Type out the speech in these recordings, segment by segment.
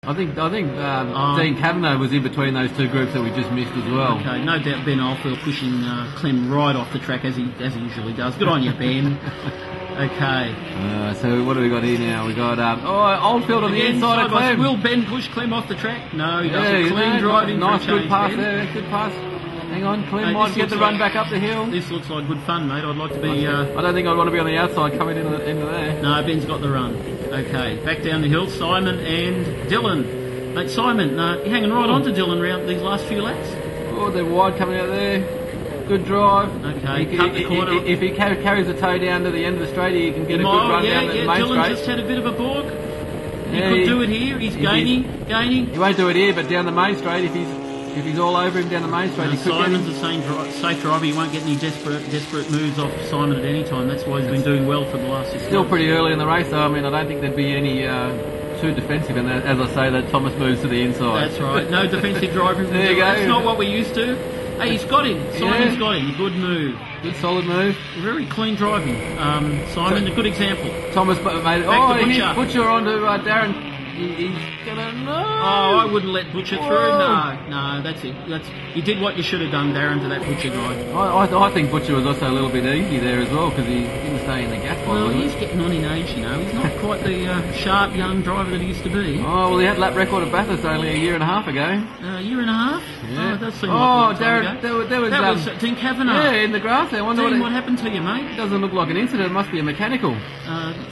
I think Dean Kavanagh was in between those two groups that we just missed as well. Okay, no doubt Ben Oldfield pushing Clem right off the track as he usually does. Good on you, Ben. Okay. So what do we got here now? We got Oldfield on the inside of Clem. Will Ben push Clem off the track? No, he doesn't. Clean driving. Nice, good pass there. Good pass. Hang on, Clem might get the run back up the hill. This looks like good fun, mate. I'd like to be... I don't think I'd want to be on the outside coming into there. No, Ben's got the run. Okay, back down the hill, Simon and Dylan. Mate, Simon, you're hanging right on to Dylan around these last few laps. Oh, they're wide coming out there. Good drive. Okay, cut the corner. If he carries the toe down to the end of the straight, he can get a good run down the main Dylan straight. Just had a bit of a balk. He could do it here. He's gaining. He won't do it here, but down the main straight, if he's all over him down the main straight, he could Simon's the same safe driver. He won't get any desperate moves off Simon at any time. That's why he's been doing well for the last 6 months. Still pretty early in the race, though. I mean, I don't think there'd be any too defensive. And as I say, that Thomas moves to the inside. That's right. No defensive driving. There you go. That's not what we used to. Hey, he's got him. Simon's got him. Good move. Good solid move. Very clean driving. Simon, a good example. Thomas made it. He hit Butcher onto Darren. He's gonna I wouldn't let Butcher through. No, that's it. You did what you should have done, Darren, to that Butcher guy. I think Butcher was also a little bit easy there as well because he didn't stay in the gas. Well, he's getting on in age, you know. He's not quite the sharp young driver that he used to be. Oh, well, he had lap record at Bathurst only a year and a half ago. A year and a half? Yeah. Oh, that seemed like Darren, that was Dean Kavanagh. Yeah, in the grass there. Dean, what happened to you, mate? It doesn't look like an incident. It must be a mechanical.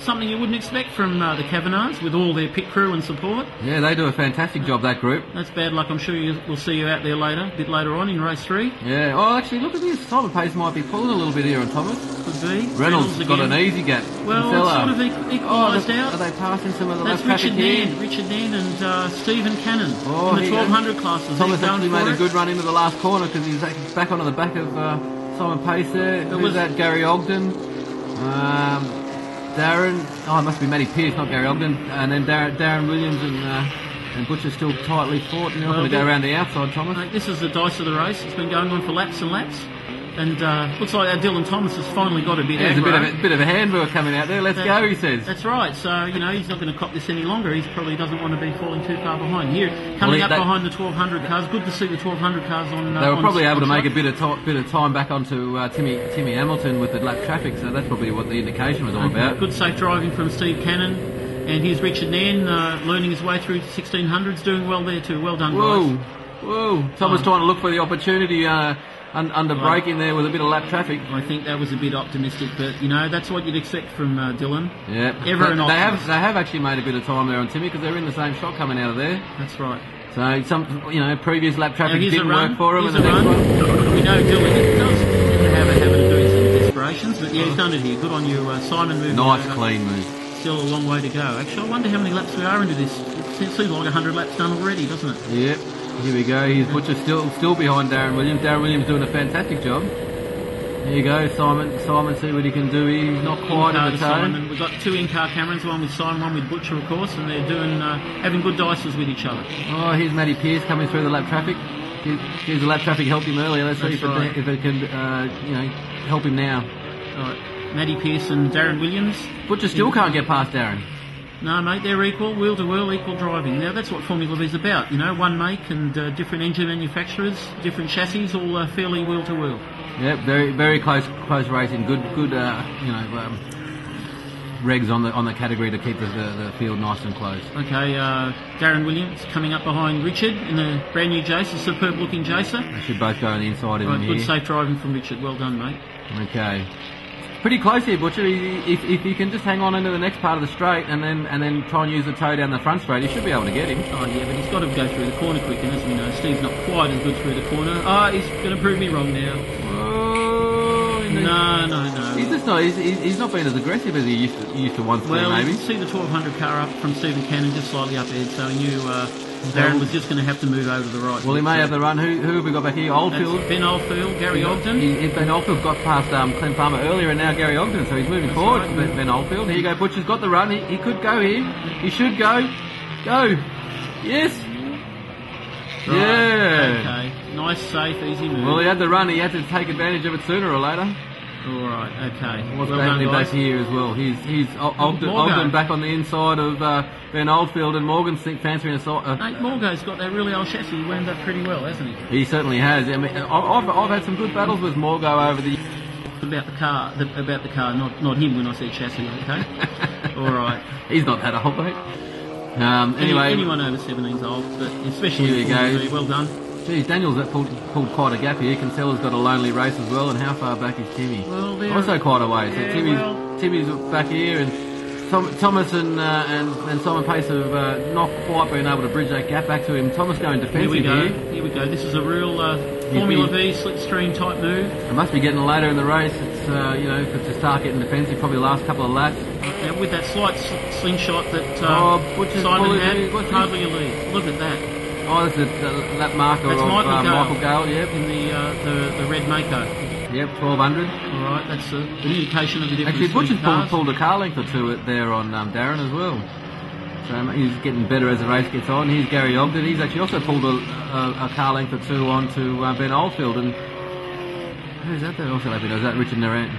Something you wouldn't expect from the Kavanaghs with all their pit crew and support. Yeah, they do a fantastic job, that group. That's bad luck. I'm sure we'll see you out there a bit later on in race 3. Yeah. Oh, actually, look at this. Simon Pace might be pulling a little bit here on Thomas. Could be. Reynolds got an easy gap. Well, it's sort of equalised out. Are they passing some of the That's left Richard Nairn and Stephen Cannon in the 1200 classes. Thomas actually made a good run into the last corner because he's back onto the back of Simon Pace there. Who's that? Gary Ogden. Darren. Oh, it must be Matty Pearce, not Gary Ogden. And then Darren Williams and Butcher still tightly fought. And they're not going to go around the outside, Thomas. Mate, this is the dice of the race. It's been going on for laps and laps. And looks like our Dylan Thomas has finally got a bit There's a bit of a handbook coming out there. Let's go, he says. That's right. So, he's not going to cop this any longer. He probably doesn't want to be falling too far behind. Here, coming up behind the 1200 cars. Good to see the 1200 cars on. They were probably able to make a bit of time back onto Timmy Hamilton with the lap traffic, so that's probably what the indication was all about. Good safe driving from Steve Cannon. And here's Richard Nairn learning his way through 1600s, doing well there too. Well done, guys. Whoa. Thomas trying to look for the opportunity under braking there with a bit of lap traffic. I think that was a bit optimistic, but that's what you'd expect from Dylan. Yeah, they have actually made a bit of time there on Timmy because they're in the same shot coming out of there. That's right. So some previous lap traffic didn't work for him. We know Dylan does have a habit of doing some desperations, but he's done it here. Good on you, Simon. Moving nice clean move. Still a long way to go. Actually, I wonder how many laps we are into this. It seems like 100 laps done already, doesn't it? Yep. Here we go. Here's Butcher still behind Darren Williams. Darren Williams doing a fantastic job. Here you go, Simon. See what he can do. He's not quite in the toe. We've got 2 in-car cameras, one with Simon, one with Butcher, of course, and they're doing having good dices with each other. Oh, here's Matty Pearce coming through the lap traffic. Here's the lap traffic helped him earlier. Let's see if it can help him now. All right, Matty Pearce and Darren Williams. Butcher still can't get past Darren. No, mate, they're equal, wheel-to-wheel, equal driving. Now, that's what Formula V is about, one make and different engine manufacturers, different chassis, all fairly wheel-to-wheel. Yeah, very, very close racing. Good, regs on the category to keep the field nice and close. Okay, Darren Williams coming up behind Richard in the brand new Jace, a superb-looking Jacer. They should both go on the inside of him here. Good safe driving from Richard. Well done, mate. Okay. Pretty close here, Butcher. If he can just hang on into the next part of the straight and then try and use the toe down the front straight, he should be able to get him. Oh yeah, but he's got to go through the corner quick, and as we know, Steve's not quite as good through the corner. He's going to prove me wrong now. Oh, no. He's just not. He's not been as aggressive as he used to once. Well, maybe. You can see the 1200 car up from Stephen Cannon just slightly up ahead, so he knew Darren was just going to have to move over to the right. Well, he may have the run. Who have we got back here? Oldfield. That's Ben Oldfield, Gary Ogden. Ben Oldfield got past Clem Farmer earlier, and now Gary Ogden, so he's moving forward. Right. Ben Oldfield. Here you go. Butcher's got the run. He could go here. He should go. Go. Yes. Right. Yeah. Okay. Nice, safe, easy move. Well, he had the run. He had to take advantage of it sooner or later. All right, okay. What's well happening done, back guys. here as well? He's Ogden back on the inside of Ben Oldfield, and Morgan's fancying a Mate, Morgo's got that really old chassis. He wound up pretty well, hasn't he? He certainly has. I mean, I've had some good battles with Morgo over the. About the car, not him when I said chassis. Okay. All right. He's not that old, mate. Anyway, anyone over 17's old, but especially here we go. Well done. Geez, Daniel's pulled quite a gap here. Cancella's got a lonely race as well, and how far back is Timmy? Well, also quite a way. So yeah, Timmy's back here, and Thomas and Simon Pace have not quite been able to bridge that gap back to him. Thomas going defensive here. Here we go. This is a real Formula V slipstream type move. It must be getting later in the race. It's to start getting defensive, probably the last couple of laps. Yeah, with that slight slingshot that Butcher's Simon had, What's hardly a lead. Look at that. Oh, that's the lap marker That's of Michael Gale, yep. In the red Mako. Yep, 1200. All right, that's an indication of the difference. Actually, Butcher's pulled a car length or two there on Darren as well. So he's getting better as the race gets on. Here's Gary Ogden. He's actually also pulled a car length or two onto Ben Oldfield. And who's that there also lapping? Is that Richard Naran?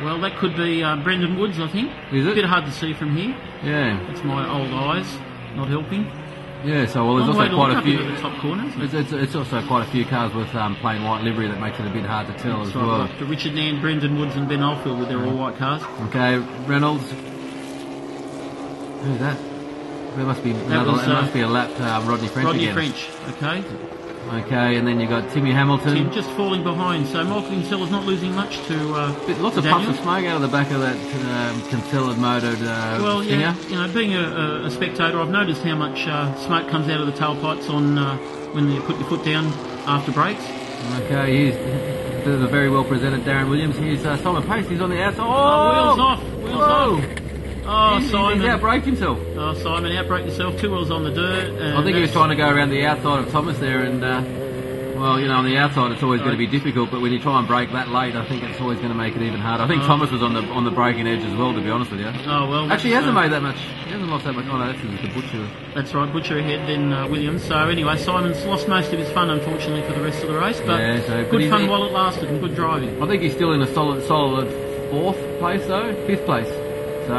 Well, that could be Brendan Woods, I think. Is it? A bit hard to see from here. Yeah. That's my old eyes not helping. Yeah, so there's also quite a few. The top corners. It's also quite a few cars with plain white livery that makes it a bit hard to tell as well. To Richard Nairn, Brendan Woods, and Ben Oldfield with their all white cars. Okay, Reynolds. Who's that? There must be a lap. Rodney French Rodney again. French. Okay. Okay, and then you got Timmy Hamilton. Tim just falling behind, so Michael Kinsella's not losing much to. Lots of puffs of smoke out of the back of that Kinsella motored well, yeah, Stinger. Being a spectator, I've noticed how much smoke comes out of the tailpipes on when you put your foot down after brakes. Okay, there's a very well presented Darren Williams. Here's Simon Pace. He's on the outside. Wheels off. Wheels off. Oh, Simon. He's outbraked himself. Oh, Simon, outbraked yourself. 2 wheels on the dirt. I think he was trying to go around the outside of Thomas there, and on the outside it's always going to be difficult, but when you try and brake that late, I think it's always going to make it even harder. I think Thomas was on the braking edge as well, to be honest with you. Oh, well. Actually, he hasn't made that much. He hasn't lost that much. Oh, no, that's the Butcher. That's right, Butcher ahead, then Williams. So anyway, Simon's lost most of his fun, unfortunately, for the rest of the race, but good fun while it lasted and good driving. I think he's still in a solid 4th place, though, 5th place. So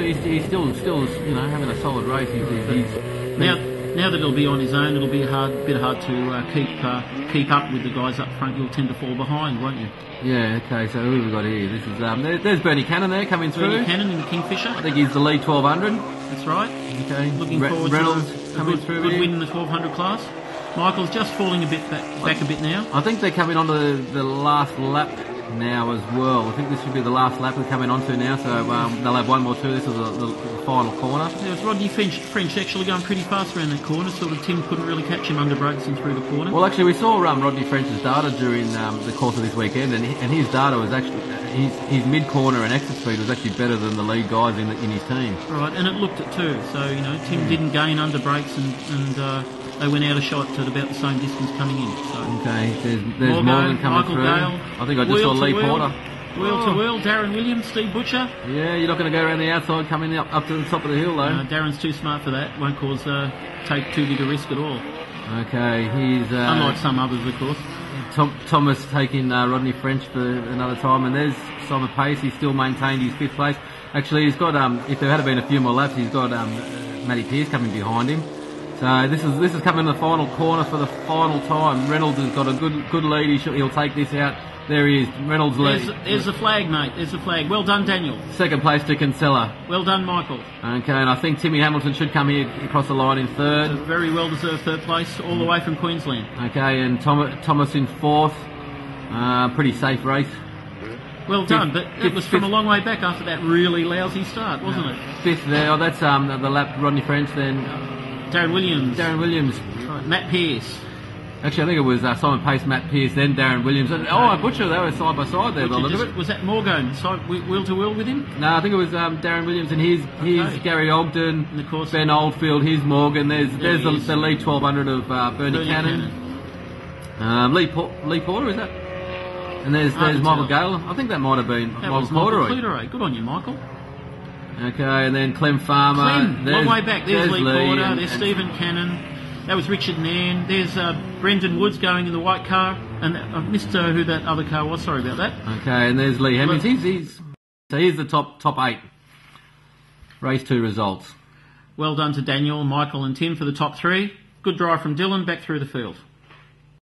he's still having a solid race. Now that he'll be on his own, it'll be a bit hard to keep up with the guys up front. You'll tend to fall behind, won't you? Yeah. Okay. So who have we got here? This is there's Bernie Cannon there coming through. Bernie Cannon in the Kingfisher. I think he's the lead 1200. That's right. Okay. Looking forward Reynolds to a good win in the 1200 class. Michael's just falling a bit back a bit now. I think they're coming on to the last lap now as well. I think this should be the last lap we're coming on to now, so they'll have one more too. This is the final corner. There was Rodney French actually going pretty fast around that corner. Sort of Tim couldn't really catch him under brakes and through the corner. Well, actually, we saw Rodney French's data during the course of this weekend, and his data was actually his mid corner and exit speed was actually better than the lead guys in his team. Right, and it looked it too. So Tim didn't gain under brakes and they went out a shot at about the same distance coming in. So. Okay, there's Morgan coming Michael through. Gale, I think I just saw Lee Porter. Wheel to wheel, Darren Williams, Steve Butcher. Yeah, you're not going to go around the outside coming up to the top of the hill though. Darren's too smart for that. Won't take too big a risk at all. Okay, he's unlike some others, of course. Thomas taking Rodney French for another time, and there's Simon Pace. He's still maintained his 5th place. Actually, he's got if there had been a few more laps, he's got Matty Pearce coming behind him. So this is coming in the final corner for the final time. Reynolds has got a good lead. He'll take this out. There he is. Reynolds lead. There's the flag, mate. There's the flag. Well done, Daniel. 2nd place to Kinsella. Well done, Michael. Okay, and I think Timmy Hamilton should come here across the line in 3rd. A very well deserved 3rd place, all the way from Queensland. Okay, and Thomas in 4th. Pretty safe race. Well done, but it was from a long way back after that really lousy start, wasn't it? 5th there. Oh, that's the lap Rodney French then. Darren Williams. Right, Matt Pearce. Actually, I think it was Simon Pace, Matt Pearce, then Darren Williams. Butcher, they were side by side there. Look at it. Was that Morgan wheel to wheel with him? No, I think it was Darren Williams, and here's Gary Ogden, and of course Ben Oldfield, here's Morgan. There's the lead 1200 of Bernie Cannon. Lee Porter, is that? And there's Michael Gale. I think that might have been Michael Porter. Good on you, Michael. Okay, and then Clem Farmer. Long way back. There's Lee Porter. There's Stephen Cannon. That was Richard Nairn. There's Brendan Woods going in the white car. And I've missed who that other car was. Sorry about that. Okay, and there's Lee Hemmings. So here's the top 8. Race 2 results. Well done to Daniel, Michael and Tim for the top 3. Good drive from Dylan back through the field.